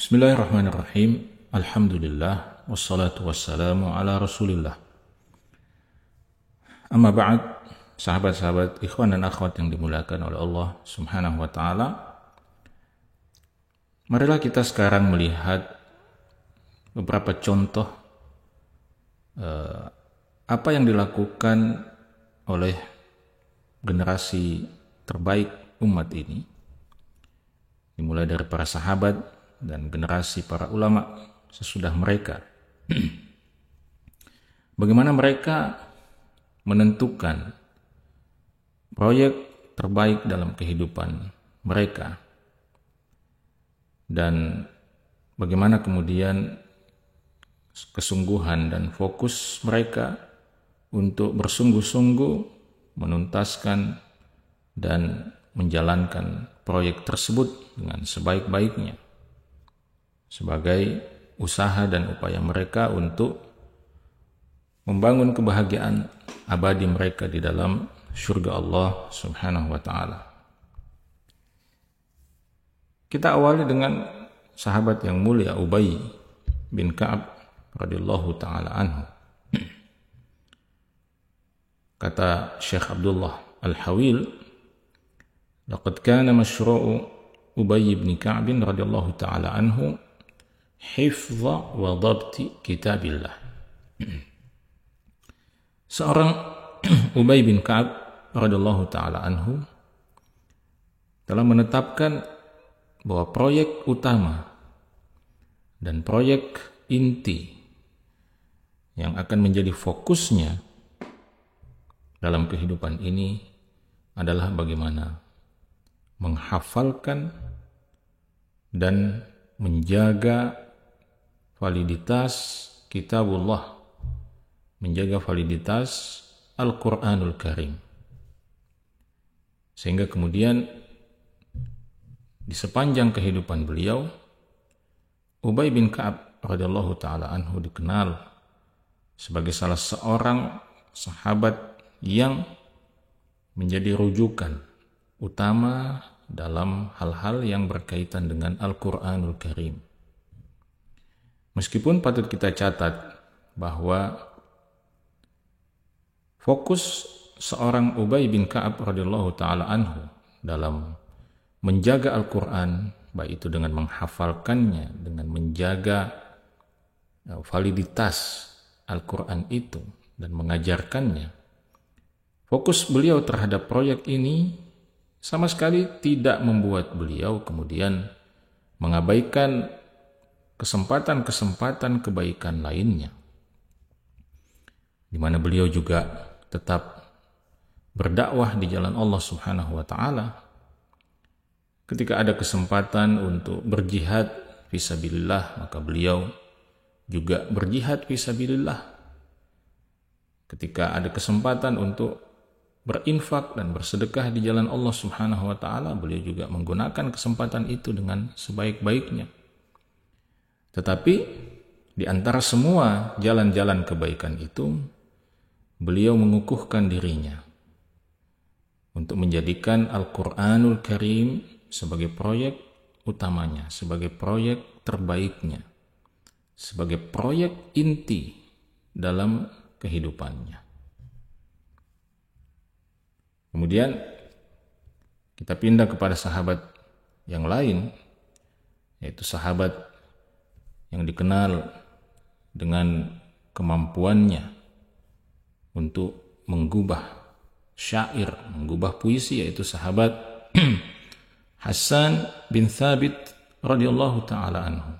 Bismillahirrahmanirrahim. Alhamdulillah wassalatu wassalamu ala Rasulillah. Amma ba'd, sahabat-sahabat, ikhwan dan akhwat yang dimuliakan oleh Allah Subhanahu wa taala. Marilah kita sekarang melihat beberapa contoh apa yang dilakukan oleh generasi terbaik umat ini, dimulai dari para sahabat dan generasi para ulama sesudah mereka. Bagaimana mereka menentukan proyek terbaik dalam kehidupan mereka, dan bagaimana kemudian kesungguhan dan fokus mereka untuk bersungguh-sungguh menuntaskan dan menjalankan proyek tersebut dengan sebaik-baiknya sebagai usaha dan upaya mereka untuk membangun kebahagiaan abadi mereka di dalam surga Allah Subhanahu wa taala. Kita awali dengan sahabat yang mulia Ubay bin Ka'ab radhiyallahu taala anhu. Kata Syekh Abdullah Al-Hawil, laqad kana masyru'u Ubay bin Ka'ab radhiyallahu taala anhu hifdha wa dhabti kitabillah. Seorang Ubay bin Ka'ab radhiyallahu taala anhu telah menetapkan bahwa proyek utama dan proyek inti yang akan menjadi fokusnya dalam kehidupan ini adalah bagaimana menghafalkan dan menjaga validitas kitabullah, menjaga validitas Al-Quranul Karim, sehingga kemudian di sepanjang kehidupan beliau, Ubay bin Ka'ab radhiyallahu taala anhu dikenal sebagai salah seorang sahabat yang menjadi rujukan utama dalam hal-hal yang berkaitan dengan Al-Quranul Karim. Meskipun patut kita catat bahwa fokus seorang Ubay bin Ka'ab radhiyallahu taala anhu dalam menjaga Al-Quran, baik itu dengan menghafalkannya, dengan menjaga validitas Al-Quran itu dan mengajarkannya, fokus beliau terhadap proyek ini sama sekali tidak membuat beliau kemudian mengabaikan kesempatan-kesempatan kebaikan lainnya, di mana beliau juga tetap berdakwah di jalan Allah Subhanahu wa taala. Ketika ada kesempatan untuk berjihad fisabilillah, maka beliau juga berjihad fisabilillah. Ketika ada kesempatan untuk berinfak dan bersedekah di jalan Allah Subhanahu wa taala, beliau juga menggunakan kesempatan itu dengan sebaik-baiknya. Tetapi di antara semua jalan-jalan kebaikan itu, beliau mengukuhkan dirinya untuk menjadikan Al-Quranul Karim sebagai proyek utamanya, sebagai proyek terbaiknya, sebagai proyek inti dalam kehidupannya. Kemudian kita pindah kepada sahabat yang lain, yaitu sahabat yang dikenal dengan kemampuannya untuk menggubah syair, menggubah puisi, yaitu sahabat Hassan bin Thabit radhiyallahu taala anhu.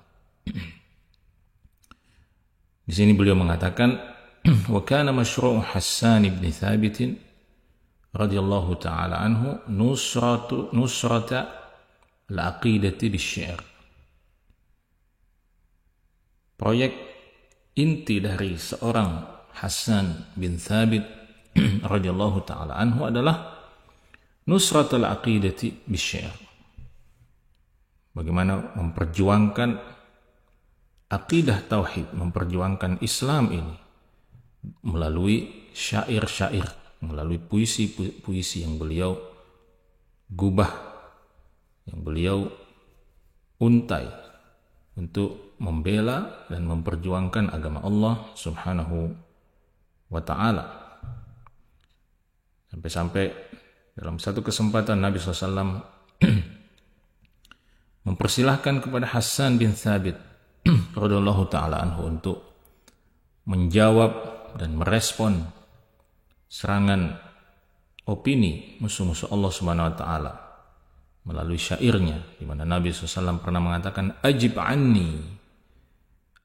Di sini beliau mengatakan, wa kana masyru' Hassan bin Thabit radhiyallahu taala anhu nusrata al-aqidati bisyair. Proyek inti dari seorang Hassan bin Thabit radhiyallahu taala anhu adalah nusratul aqidati bisyair. Bagaimana memperjuangkan akidah tauhid, memperjuangkan Islam ini melalui syair-syair, melalui puisi-puisi yang beliau gubah, yang beliau untai untuk membela dan memperjuangkan agama Allah Subhanahu wa ta'ala. Sampai-sampai dalam satu kesempatan Nabi SAW mempersilahkan kepada Hassan bin Thabit radhiyallahu ta'ala anhu untuk menjawab dan merespon serangan opini musuh-musuh Allah Subhanahu wa ta'ala melalui syairnya, di mana Nabi SAW pernah mengatakan, ajib anni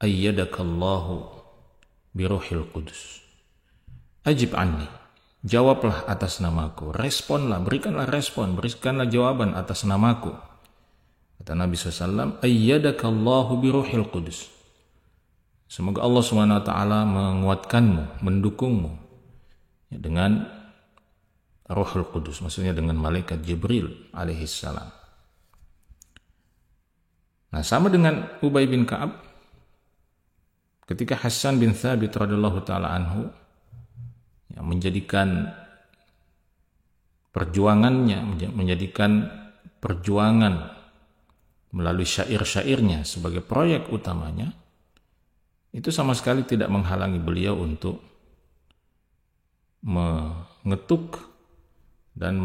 ayyadakallahu biruhil qudus. Ajib anni, jawablah atas namaku, responlah, berikanlah respon, berikanlah jawaban atas namaku. Kata Nabi SAW, ayyadakallahu biruhil qudus. Semoga Allah SWT menguatkanmu, mendukungmu dengan Ruhul Qudus, maksudnya dengan malaikat Jibril alaihissalam. Nah, sama dengan Ubay bin Ka'ab, ketika Hassan bin Thabit radhiyallahu ta'ala anhu yang menjadikan perjuangannya, menjadikan perjuangan melalui syair-syairnya sebagai proyek utamanya, itu sama sekali tidak menghalangi beliau untuk mengetuk dan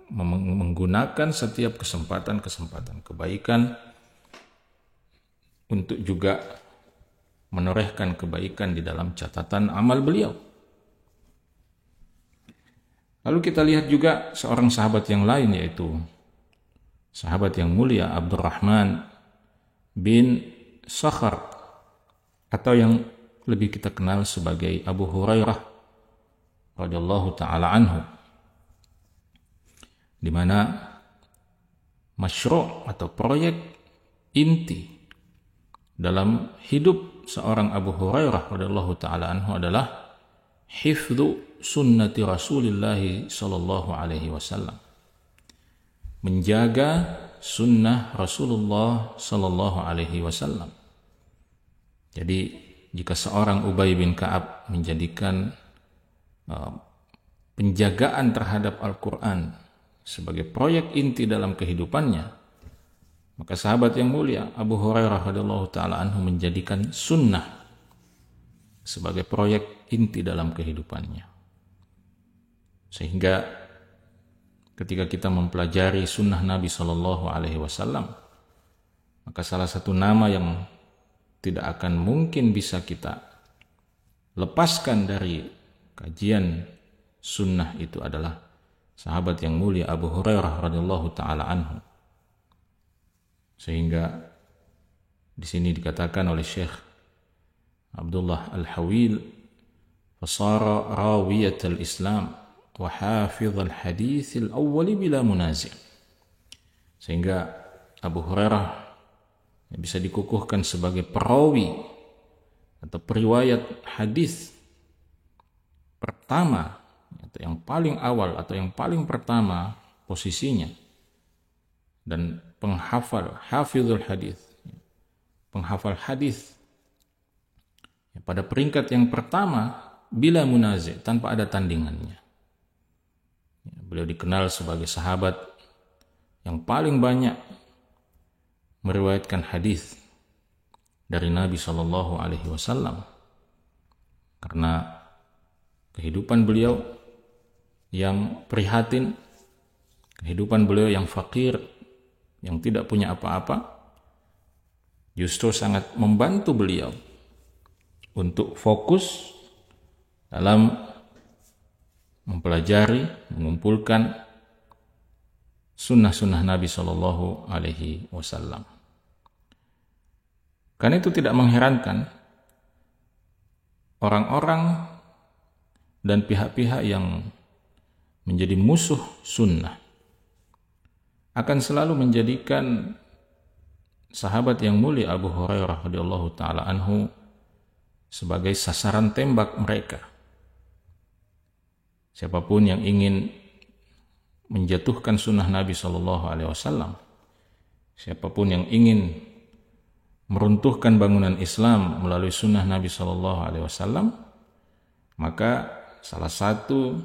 menggunakan setiap kesempatan-kesempatan kebaikan untuk juga menorehkan kebaikan di dalam catatan amal beliau. Lalu kita lihat juga seorang sahabat yang lain, yaitu sahabat yang mulia Abdurrahman bin Sakhar, atau yang lebih kita kenal sebagai Abu Hurairah radhiyallahu ta'ala anhu, di mana masyru' atau proyek inti dalam hidup seorang Abu Hurairah radhiyallahu ta'ala anhu adalah hifdzu sunnati Rasulillah sallallahu alaihi wasallam, menjaga sunnah Rasulullah sallallahu alaihi wasallam. Jadi jika seorang Ubay bin Ka'ab menjadikan penjagaan terhadap Al-Quran sebagai proyek inti dalam kehidupannya, maka sahabat yang mulia Abu Hurairah radhiyallahu ta'ala anhu menjadikan sunnah sebagai proyek inti dalam kehidupannya. Sehingga ketika kita mempelajari sunnah Nabi Sallallahu Alaihi Wasallam, maka salah satu nama yang tidak akan mungkin bisa kita lepaskan dari kajian sunnah itu adalah sahabat yang mulia Abu Hurairah radhiyallahu ta'ala anhu. Sehingga di sini dikatakan oleh Syekh Abdullah Al-Hawil, fasara rawiyat al-Islam wa hafidh al-hadith al-awwal bila munazi'. Sehingga Abu Hurairah bisa dikukuhkan sebagai perawi atau periwayat hadis pertama, atau yang paling awal atau yang paling pertama posisinya, dan penghafal hafizul hadis, penghafal hadis pada peringkat yang pertama bila munazi', tanpa ada tandingannya. Beliau dikenal sebagai sahabat yang paling banyak meriwayatkan hadis dari Nabi Shallallahu Alaihi Wasallam, karena kehidupan beliau yang prihatin, kehidupan beliau yang fakir, yang tidak punya apa-apa, justru sangat membantu beliau untuk fokus dalam mempelajari, mengumpulkan sunnah-sunnah Nabi Shallallahu Alaihi Wasallam. Karena itu tidak mengherankan orang-orang dan pihak-pihak yang menjadi musuh sunnah akan selalu menjadikan sahabat yang mulia Abu Hurairah radhiyallahu ta'ala anhu sebagai sasaran tembak mereka. Siapapun yang ingin menjatuhkan sunnah Nabi Shallallahu Alaihi Wasallam, siapapun yang ingin meruntuhkan bangunan Islam melalui sunnah Nabi Shallallahu Alaihi Wasallam, maka salah satu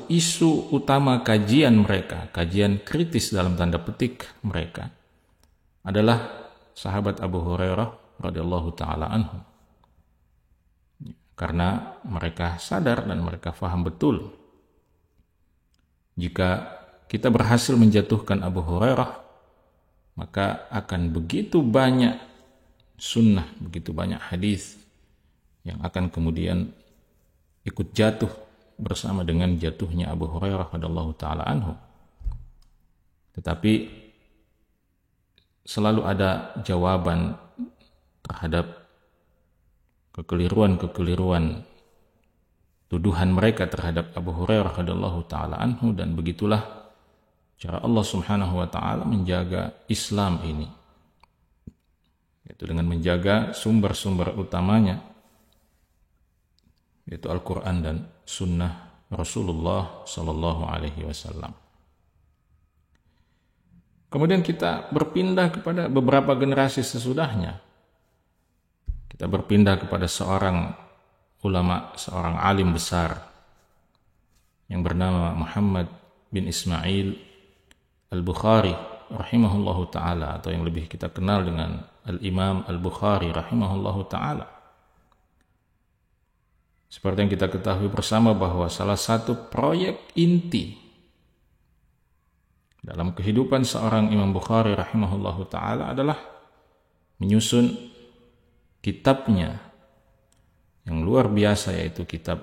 isu utama kajian mereka, kajian kritis dalam tanda petik mereka, adalah sahabat Abu Hurairah radhiyallahu taala anhu. Karena mereka sadar dan mereka faham betul jika kita berhasil menjatuhkan Abu Hurairah, maka akan begitu banyak sunnah, begitu banyak hadis yang akan kemudian ikut jatuh bersama dengan jatuhnya Abu Hurairah radhiyallahu taala anhu. Tetapi selalu ada jawaban terhadap kekeliruan tuduhan mereka terhadap Abu Hurairah radhiyallahu taala anhu, dan begitulah cara Allah Subhanahu wa taala menjaga Islam ini, yaitu dengan menjaga sumber-sumber utamanya, yaitu Al-Qur'an dan sunnah Rasulullah sallallahu alaihi wasallam. Kemudian kita berpindah kepada beberapa generasi sesudahnya. Kita berpindah kepada seorang ulama, seorang alim besar yang bernama Muhammad bin Ismail Al-Bukhari rahimahullahu ta'ala, atau yang lebih kita kenal dengan Al-Imam Al-Bukhari rahimahullahu ta'ala. Seperti yang kita ketahui bersama bahwa salah satu proyek inti dalam kehidupan seorang Imam Bukhari rahimahullahu ta'ala adalah menyusun kitabnya yang luar biasa, yaitu kitab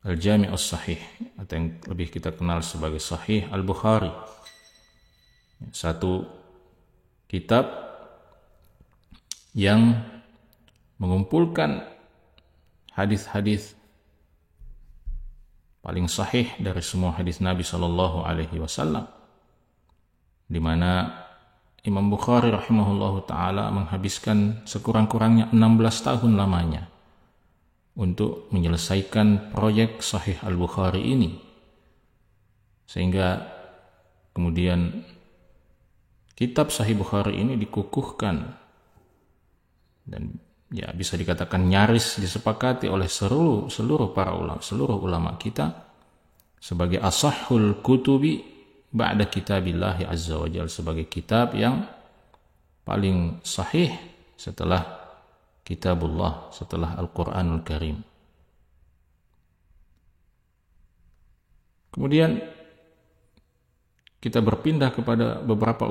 Al-Jami' As-Sahih, atau yang lebih kita kenal sebagai Sahih Al-Bukhari. Satu kitab yang mengumpulkan hadis-hadis paling sahih dari semua hadis Nabi sallallahu alaihi wasallam, di mana Imam Bukhari rahimahullahu ta'ala menghabiskan sekurang-kurangnya 16 tahun lamanya untuk menyelesaikan proyek Sahih Al-Bukhari ini, sehingga kemudian kitab Sahih Bukhari ini dikukuhkan dan ya bisa dikatakan nyaris disepakati oleh seluruh para ulama, seluruh ulama kita sebagai asahhul kutubi ba'da kitabillahi azza wa jalla, sebagai kitab yang paling sahih setelah kitabullah, setelah Al-Quranul Karim. Kemudian kita berpindah kepada beberapa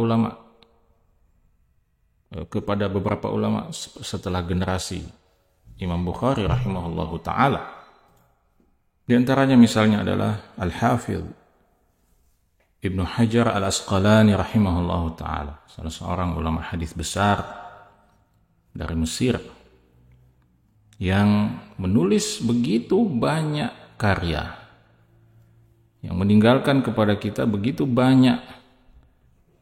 ulama setelah generasi Imam Bukhari rahimahullahu ta'ala. Di antaranya misalnya adalah Al-Hafidh Ibnu Hajar Al-Asqalani rahimahullahu ta'ala, salah seorang ulama hadis besar dari Mesir yang menulis begitu banyak karya, yang meninggalkan kepada kita begitu banyak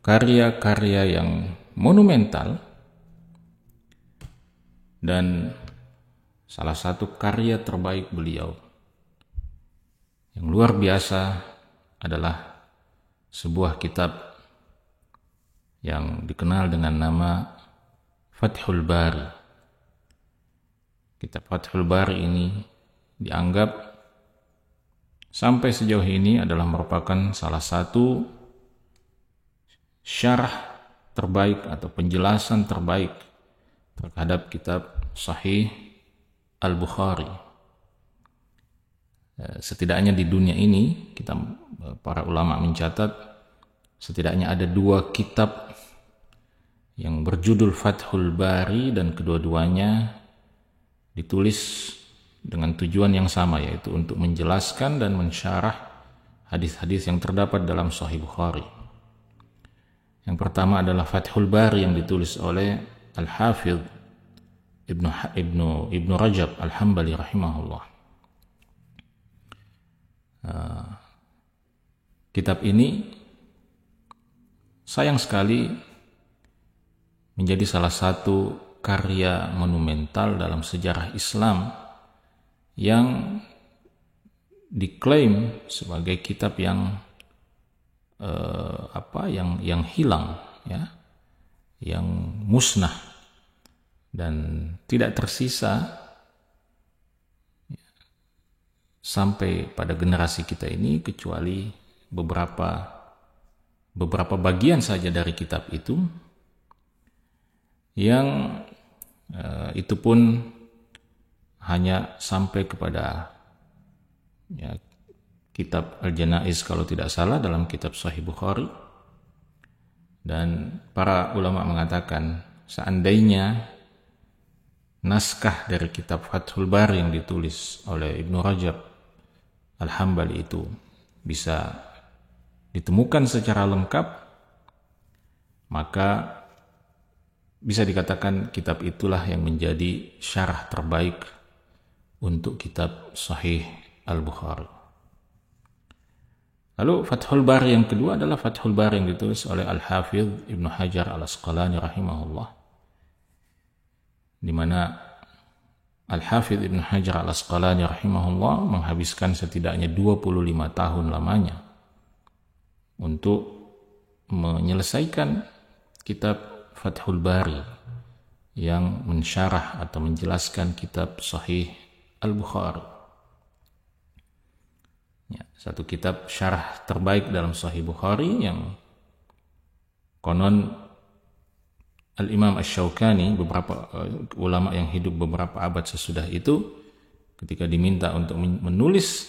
karya-karya yang monumental. Dan salah satu karya terbaik beliau yang luar biasa adalah sebuah kitab yang dikenal dengan nama Fathul Bari. Kitab Fathul Bari ini dianggap sampai sejauh ini adalah merupakan salah satu syarah terbaik atau penjelasan terbaik terhadap kitab Sahih Al-Bukhari. Setidaknya di dunia ini kita para ulama mencatat setidaknya ada 2 kitab yang berjudul Fathul Bari, dan kedua-duanya ditulis dengan tujuan yang sama, yaitu untuk menjelaskan dan mensyarah hadis-hadis yang terdapat dalam Sahih Bukhari. Yang pertama adalah Fathul Bari yang ditulis oleh Al-Hafidh Ibnu Rajab Al-Hambali rahimahullah. Kitab ini sayang sekali menjadi salah satu karya monumental dalam sejarah Islam yang diklaim sebagai kitab yang yang hilang, ya, yang musnah dan tidak tersisa sampai pada generasi kita ini, kecuali beberapa bagian saja dari kitab itu yang itu pun hanya sampai kepada kitab Al-Janaiz kalau tidak salah dalam kitab Sahih Bukhari. Dan para ulama mengatakan seandainya naskah dari kitab Fathul Bari yang ditulis oleh Ibnu Rajab Al-Hambali itu bisa ditemukan secara lengkap, maka bisa dikatakan kitab itulah yang menjadi syarah terbaik untuk kitab Sahih Al-Bukhari. Lalu Fathul Bari yang kedua adalah Fathul Bari yang ditulis oleh Al-Hafidh Ibnu Hajar Al-Asqalani rahimahullah, di mana Al-Hafidh Ibnu Hajar Al-Asqalani rahimahullah menghabiskan setidaknya 25 tahun lamanya untuk menyelesaikan kitab Fathul Bari yang mensyarah atau menjelaskan kitab Sahih Al-Bukhari. Satu kitab syarah terbaik dalam Sahih Bukhari yang konon Al-Imam Asy-Syaukani, beberapa ulama yang hidup beberapa abad sesudah itu, ketika diminta untuk menulis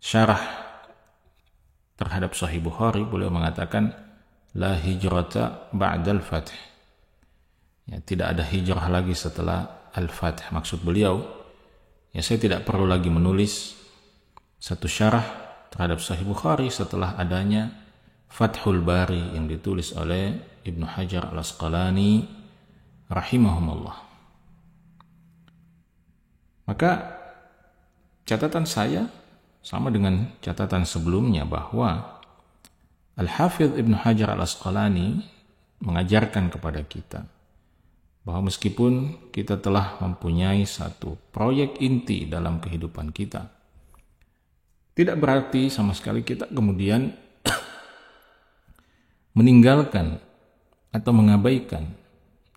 syarah terhadap Sahih Bukhari, beliau mengatakan la hijrata ba'dal fath. Tidak ada hijrah lagi setelah al-fath. Maksud beliau, saya tidak perlu lagi menulis satu syarah terhadap Sahih Bukhari setelah adanya Fathul Bari yang ditulis oleh Ibnu Hajar Al-Asqalani rahimahumullah. Maka catatan saya sama dengan catatan sebelumnya bahwa Al-Hafidh Ibnu Hajar Al-Asqalani mengajarkan kepada kita bahwa meskipun kita telah mempunyai satu proyek inti dalam kehidupan kita, tidak berarti sama sekali kita kemudian meninggalkan atau mengabaikan,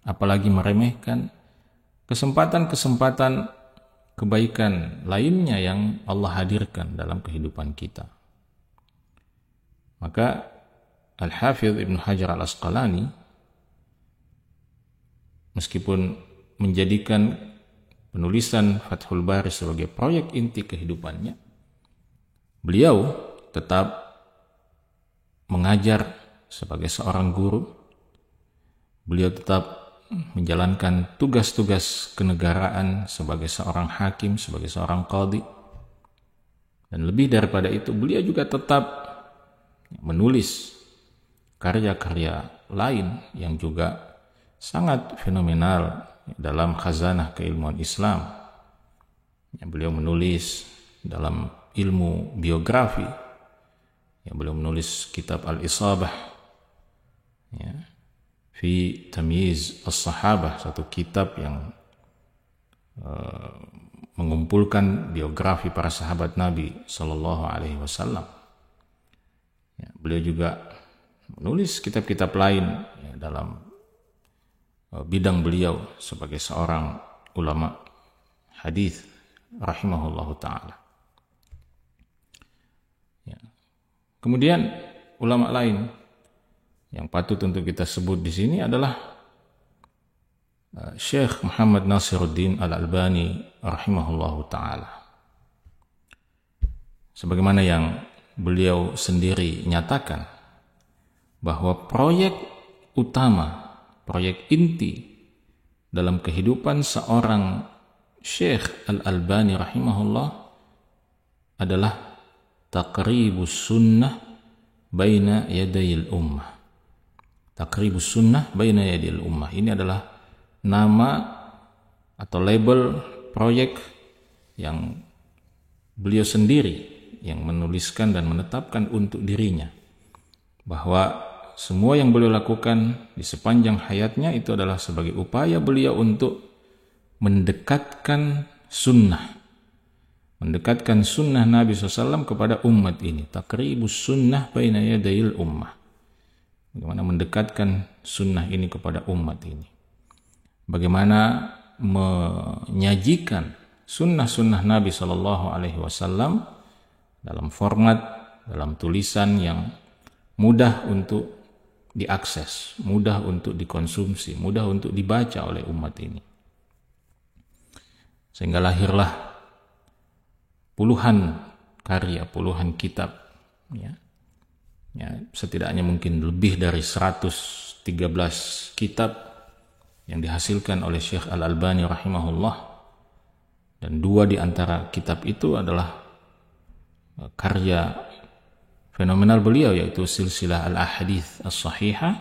apalagi meremehkan kesempatan-kesempatan kebaikan lainnya yang Allah hadirkan dalam kehidupan kita. Maka Al-Hafidh Ibnu Hajar Al-Asqalani meskipun menjadikan penulisan Fathul Bari sebagai proyek inti kehidupannya, beliau tetap mengajar sebagai seorang guru. Beliau tetap menjalankan tugas-tugas kenegaraan sebagai seorang hakim, sebagai seorang qadhi. Dan lebih daripada itu, beliau juga tetap menulis karya-karya lain yang juga sangat fenomenal dalam khazanah keilmuan Islam. Beliau menulis dalam ilmu biografi, beliau menulis kitab Al-Isabah fi Tamyiz As-Sahabah, satu kitab yang mengumpulkan biografi para sahabat Nabi Sallallahu Alaihi Wasallam. Beliau juga menulis kitab-kitab lain dalam bidang beliau sebagai seorang ulama hadis rahimahullahu ta'ala. Kemudian ulama lain yang patut untuk kita sebut di sini adalah Syekh Muhammad Nasiruddin Al-Albani rahimahullahu ta'ala. Sebagaimana yang beliau sendiri nyatakan bahwa proyek utama, proyek inti dalam kehidupan seorang Syekh Al-Albani rahimahullah adalah taqribus sunnah baina yadayil ummah. Taqribus sunnah baina yadayil ummah. Ini adalah nama atau label proyek yang beliau sendiri yang menuliskan dan menetapkan untuk dirinya, bahwa semua yang beliau lakukan di sepanjang hayatnya itu adalah sebagai upaya beliau untuk mendekatkan sunnah Nabi SAW kepada umat ini. Taqribus sunnah baina yadayil ummah. Bagaimana mendekatkan sunnah ini kepada umat ini. Bagaimana menyajikan sunnah-sunnah Nabi SAW dalam format, dalam tulisan yang mudah untuk diakses, mudah untuk dikonsumsi, mudah untuk dibaca oleh umat ini. Sehingga lahirlah puluhan karya, puluhan kitab, ya, setidaknya mungkin lebih dari 113 kitab yang dihasilkan oleh Syekh Al-Albani rahimahullah, dan 2 di antara kitab itu adalah karya fenomenal beliau, yaitu silsilah al-ahadits as-sahihah,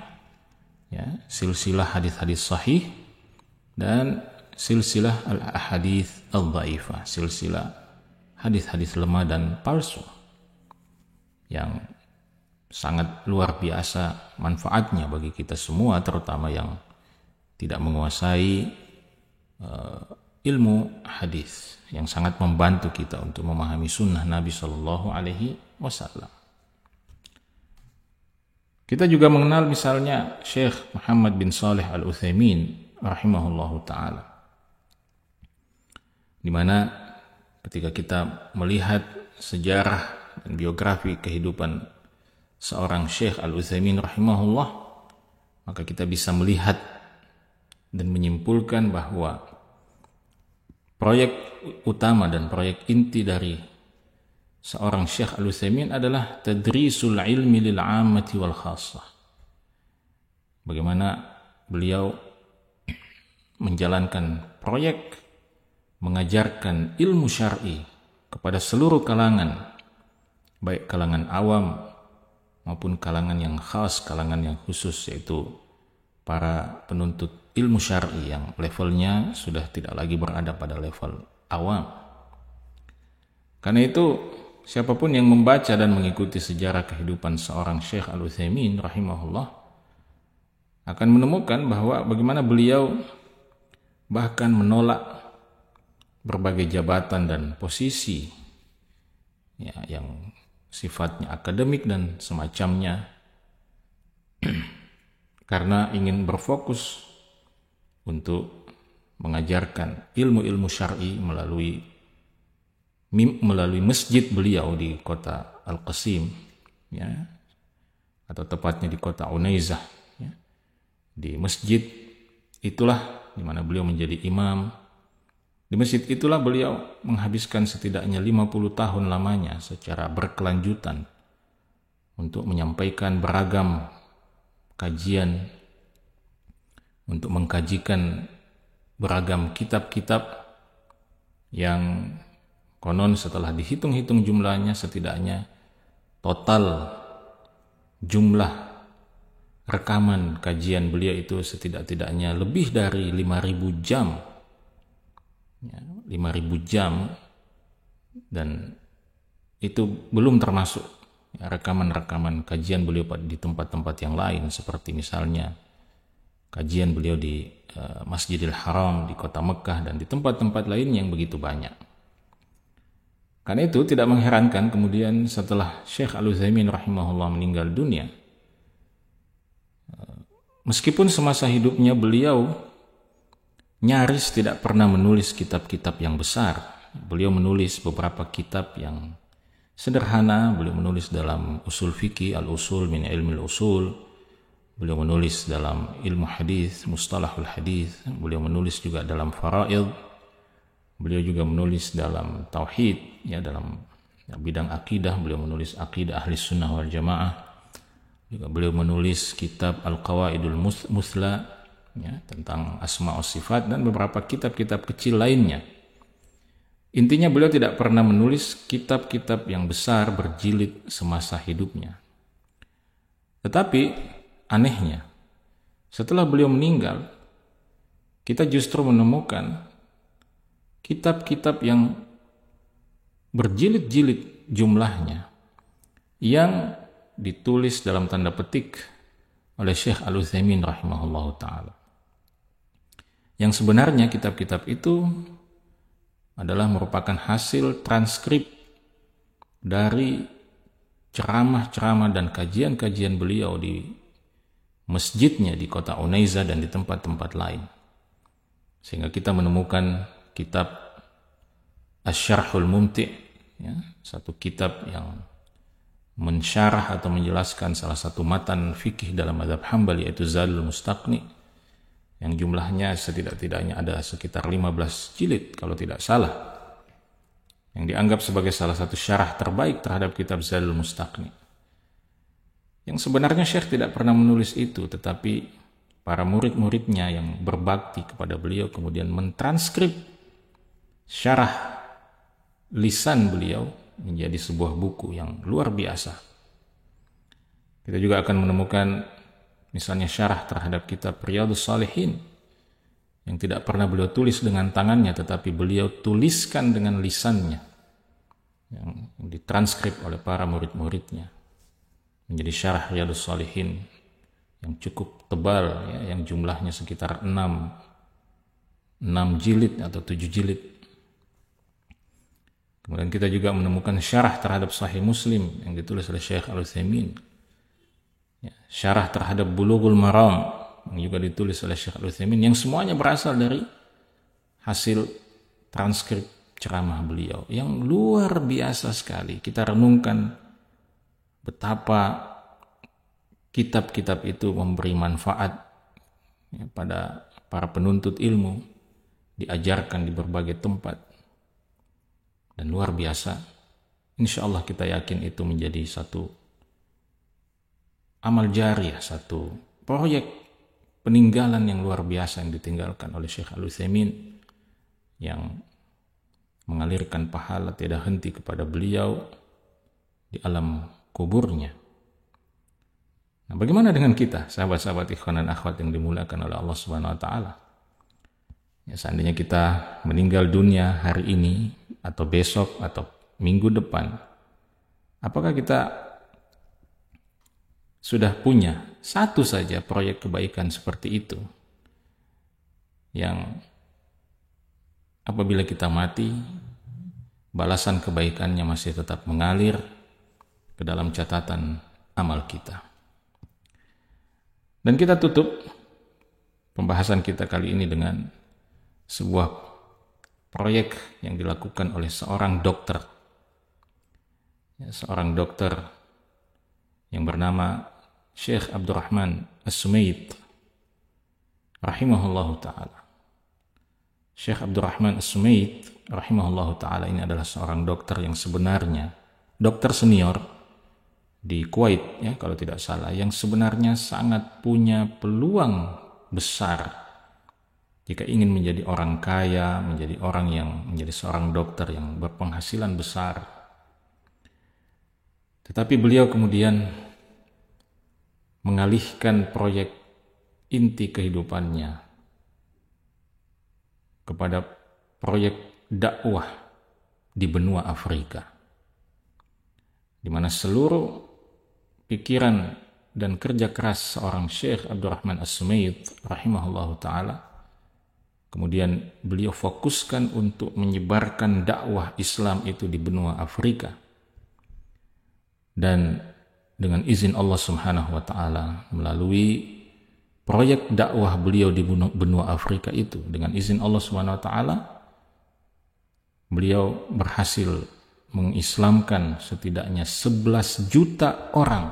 ya, silsilah hadis-hadis sahih, dan silsilah al-ahadits al-dhaifah, silsilah hadis-hadis lemah dan palsu, yang sangat luar biasa manfaatnya bagi kita semua, terutama yang tidak menguasai ilmu hadis, yang sangat membantu kita untuk memahami sunnah Nabi Shallallahu Alaihi Wasallam. Kita juga mengenal misalnya Syekh Muhammad bin Shalih Al-Utsaimin rahimahullahu taala, di mana ketika kita melihat sejarah dan biografi kehidupan seorang Syekh Al-Utsaimin rahimahullah, maka kita bisa melihat dan menyimpulkan bahwa proyek utama dan proyek inti dari seorang Syekh Al-Utsaimin adalah tadrisul ilmi lil 'ammati wal khassah. Bagaimana beliau menjalankan proyek mengajarkan ilmu syar'i kepada seluruh kalangan, baik kalangan awam maupun kalangan yang khas, kalangan yang khusus, yaitu para penuntut ilmu syar'i yang levelnya sudah tidak lagi berada pada level awam. Karena itu, siapapun yang membaca dan mengikuti sejarah kehidupan seorang Syekh Al-Utsaimin rahimahullah akan menemukan bahwa bagaimana beliau bahkan menolak berbagai jabatan dan posisi, ya, yang sifatnya akademik dan semacamnya, karena ingin berfokus untuk mengajarkan ilmu-ilmu syar'i melalui masjid beliau di kota Al-Qasim, ya, atau tepatnya di kota Unaizah, ya. Di masjid itulah di mana beliau menjadi imam. Di masjid itulah beliau menghabiskan setidaknya 50 tahun lamanya secara berkelanjutan untuk menyampaikan beragam kajian, untuk mengkajikan beragam kitab-kitab yang konon setelah dihitung-hitung jumlahnya, setidaknya total jumlah rekaman kajian beliau itu setidak-tidaknya lebih dari 5.000 jam. 5.000 jam, dan itu belum termasuk rekaman-rekaman kajian beliau di tempat-tempat yang lain, seperti misalnya kajian beliau di Masjidil Haram di kota Mekah dan di tempat-tempat lain yang begitu banyak. Karena itu tidak mengherankan kemudian setelah Syekh Al-Utsaimin rahimahullah meninggal dunia, meskipun semasa hidupnya beliau nyaris tidak pernah menulis kitab-kitab yang besar. Beliau menulis beberapa kitab yang sederhana. Beliau menulis dalam usul fikih, al-usul min ilmi al-usul. Beliau menulis dalam ilmu hadis, mustalahul hadis. Beliau menulis juga dalam faraid. Beliau juga menulis dalam tauhid, ya, dalam bidang akidah. Beliau menulis akidah ahli sunnah wal jamaah. Juga beliau menulis kitab al-qawaidul musla, ya, tentang asma wa sifat, dan beberapa kitab-kitab kecil lainnya. Intinya beliau tidak pernah menulis kitab-kitab yang besar berjilid semasa hidupnya. Tetapi anehnya, setelah beliau meninggal, kita justru menemukan kitab-kitab yang berjilid-jilid jumlahnya yang ditulis dalam tanda petik oleh Syekh Al-Utsaimin rahimahullahu ta'ala. Yang sebenarnya kitab-kitab itu adalah merupakan hasil transkrip dari ceramah-ceramah dan kajian-kajian beliau di masjidnya di kota Unaizah dan di tempat-tempat lain. Sehingga kita menemukan kitab Asy-Syarhul Mumti', ya, satu kitab yang mensyarah atau menjelaskan salah satu matan fikih dalam mazhab Hambali, yaitu Zadul Mustaqni, yang jumlahnya setidak-tidaknya ada sekitar 15 jilid kalau tidak salah, yang dianggap sebagai salah satu syarah terbaik terhadap kitab Zadul Mustaqni. Yang sebenarnya Syekh tidak pernah menulis itu, tetapi para murid-muridnya yang berbakti kepada beliau kemudian mentranskrip syarah lisan beliau menjadi sebuah buku yang luar biasa. Kita juga akan menemukan misalnya syarah terhadap kitab Riyadhus Shalihin yang tidak pernah beliau tulis dengan tangannya, tetapi beliau tuliskan dengan lisannya, yang ditranskrip oleh para murid-muridnya menjadi syarah Riyadhus Shalihin yang cukup tebal, ya, yang jumlahnya sekitar 6 jilid atau 7 jilid. Kemudian kita juga menemukan syarah terhadap Sahih Muslim yang ditulis oleh Syekh Al-Utsaimin. Ya, syarah terhadap Bulughul Maram yang juga ditulis oleh Syekh Al-Utsaimin, yang semuanya berasal dari hasil transkrip ceramah beliau yang luar biasa sekali. Kita renungkan betapa kitab-kitab itu memberi manfaat, ya, pada para penuntut ilmu, diajarkan di berbagai tempat. Dan luar biasa, insya Allah kita yakin itu menjadi satu amal jariah, satu proyek peninggalan yang luar biasa yang ditinggalkan oleh Syekh Al-Utsaimin, yang mengalirkan pahala tidak henti kepada beliau di alam kuburnya. Nah, bagaimana dengan kita, sahabat-sahabat ikhwan dan akhwat yang dimuliakan oleh Allah Subhanahu wa taala? Ya, seandainya kita meninggal dunia hari ini atau besok atau minggu depan, apakah kita sudah punya satu saja proyek kebaikan seperti itu yang apabila kita mati, balasan kebaikannya masih tetap mengalir ke dalam catatan amal kita? Dan kita tutup pembahasan kita kali ini dengan sebuah proyek yang dilakukan oleh seorang dokter, ya, seorang dokter yang bernama Syekh Abdurrahman As-Sumaid rahimahullahu ta'ala. Syekh Abdurrahman As-Sumaid rahimahullahu ta'ala ini adalah seorang dokter yang sebenarnya dokter senior di Kuwait, ya, kalau tidak salah, yang sebenarnya sangat punya peluang besar jika ingin menjadi orang kaya, menjadi orang yang menjadi seorang dokter yang berpenghasilan besar. Tetapi beliau kemudian mengalihkan proyek inti kehidupannya kepada proyek dakwah di benua Afrika, di mana seluruh pikiran dan kerja keras seorang Syekh Abdurrahman As-Sumaid rahimahullahu ta'ala kemudian beliau fokuskan untuk menyebarkan dakwah Islam itu di benua Afrika. Dan dengan izin Allah Subhanahu wa taala, melalui proyek dakwah beliau di benua Afrika itu, dengan izin Allah Subhanahu wa taala, beliau berhasil mengislamkan setidaknya 11 juta orang.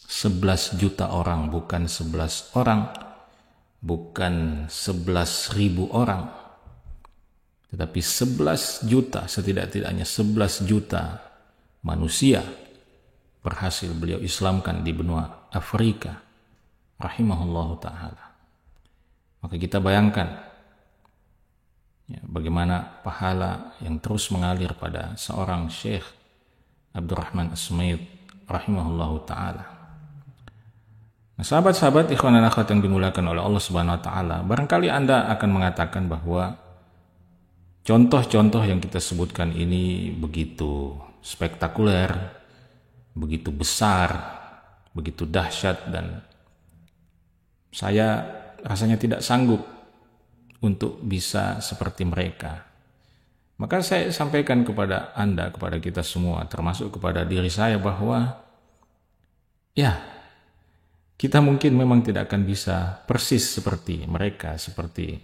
11 juta orang, bukan 11 orang, bukan 11.000 orang, tetapi 11 juta, setidak-tidaknya 11 juta manusia berhasil beliau islamkan di benua Afrika rahimahullahu ta'ala. Maka kita bayangkan, ya, bagaimana pahala yang terus mengalir pada seorang Syekh Abdurrahman As-Sumaid rahimahullahu ta'ala. Nah, sahabat-sahabat ikhwan dan akhwat yang dimuliakan oleh Allah Subhanahu wa taala, barangkali Anda akan mengatakan bahwa contoh-contoh yang kita sebutkan ini begitu spektakuler, begitu besar, begitu dahsyat, dan saya rasanya tidak sanggup untuk bisa seperti mereka. Maka saya sampaikan kepada Anda, kepada kita semua, termasuk kepada diri saya, bahwa ya, kita mungkin memang tidak akan bisa persis seperti mereka, seperti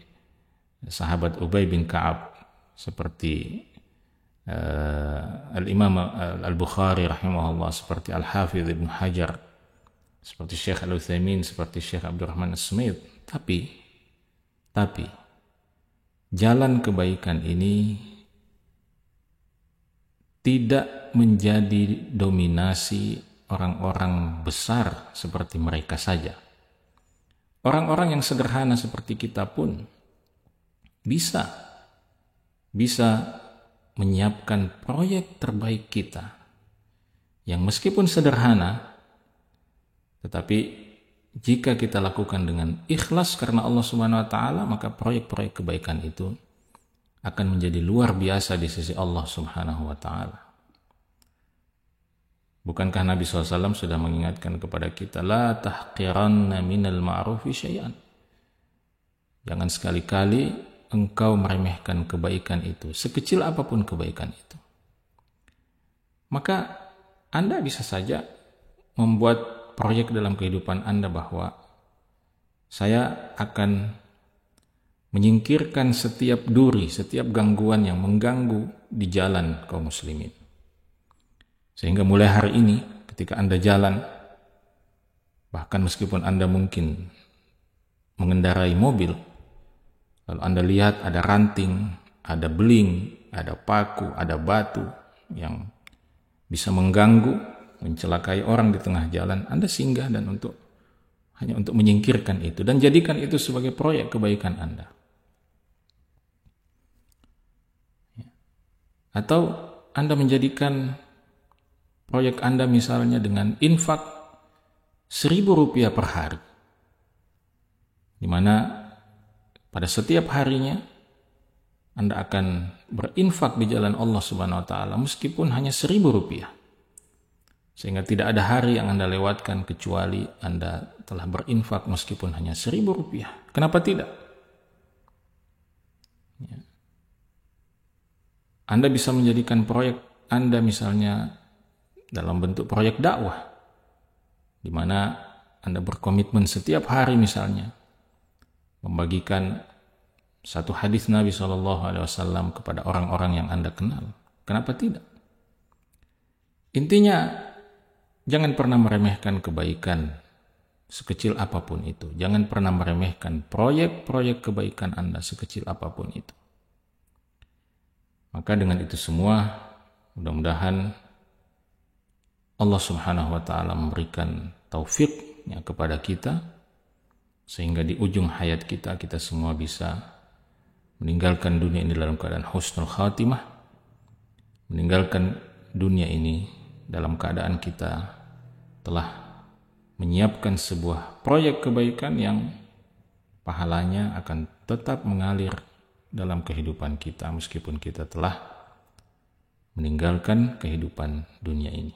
sahabat Ubay bin Ka'ab, seperti Al-Imam Al-Bukhari rahimahullah, seperti Al-Hafidh Ibn Hajar, seperti Syekh Al-Utsaimin, seperti Syekh Abdurrahman As-Sumait. Tapi jalan kebaikan ini tidak menjadi dominasi orang-orang besar seperti mereka saja. Orang-orang yang sederhana seperti kita pun bisa menyiapkan proyek terbaik kita yang meskipun sederhana, tetapi jika kita lakukan dengan ikhlas karena Allah Subhanahu wa taala, maka proyek-proyek kebaikan itu akan menjadi luar biasa di sisi Allah Subhanahu wa taala. Bukankah Nabi SAW sudah mengingatkan kepada kita, la tahqiranna minal ma'rufi syai'an. Jangan sekali-kali engkau meremehkan kebaikan itu, sekecil apapun kebaikan itu. Maka Anda bisa saja membuat proyek dalam kehidupan Anda bahwa saya akan menyingkirkan setiap duri, setiap gangguan yang mengganggu di jalan kaum muslimin. Sehingga mulai hari ini ketika Anda jalan, bahkan meskipun Anda mungkin mengendarai mobil, lalu Anda lihat ada ranting, ada beling, ada paku, ada batu yang bisa mengganggu, mencelakai orang di tengah jalan, Anda singgah dan hanya untuk menyingkirkan itu dan jadikan itu sebagai proyek kebaikan Anda. Atau Anda menjadikan proyek Anda misalnya dengan infak Rp1.000 per hari, di mana pada setiap harinya Anda akan berinfak di jalan Allah Subhanahu wa taala meskipun hanya Rp1.000, sehingga tidak ada hari yang Anda lewatkan kecuali Anda telah berinfak meskipun hanya Rp1.000. Kenapa tidak? Anda bisa menjadikan proyek Anda misalnya dalam bentuk proyek dakwah, di mana Anda berkomitmen setiap hari misalnya membagikan satu hadis Nabi SAW kepada orang-orang yang Anda kenal. Kenapa tidak? Intinya, jangan pernah meremehkan kebaikan sekecil apapun itu. Jangan pernah meremehkan proyek-proyek kebaikan Anda sekecil apapun itu. Maka dengan itu semua, mudah-mudahan Allah Subhanahu wa taala memberikan taufiknya kepada kita, sehingga di ujung hayat kita semua bisa meninggalkan dunia ini dalam keadaan husnul khatimah, meninggalkan dunia ini dalam keadaan kita telah menyiapkan sebuah proyek kebaikan yang pahalanya akan tetap mengalir dalam kehidupan kita meskipun kita telah meninggalkan kehidupan dunia ini.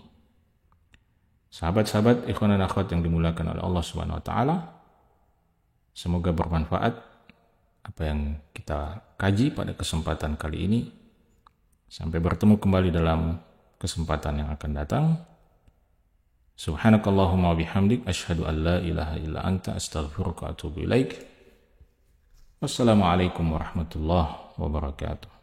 Sahabat-sahabat, ikhwan dan akhwat yang dimuliakan oleh Allah Subhanahu wa taala, semoga bermanfaat apa yang kita kaji pada kesempatan kali ini. Sampai bertemu kembali dalam kesempatan yang akan datang. Subhanakallahumma bihamdik asyhadu an la ilaha illa anta astaghfiruka wa atubu ilaik. Wassalamualaikum warahmatullahi wabarakatuh.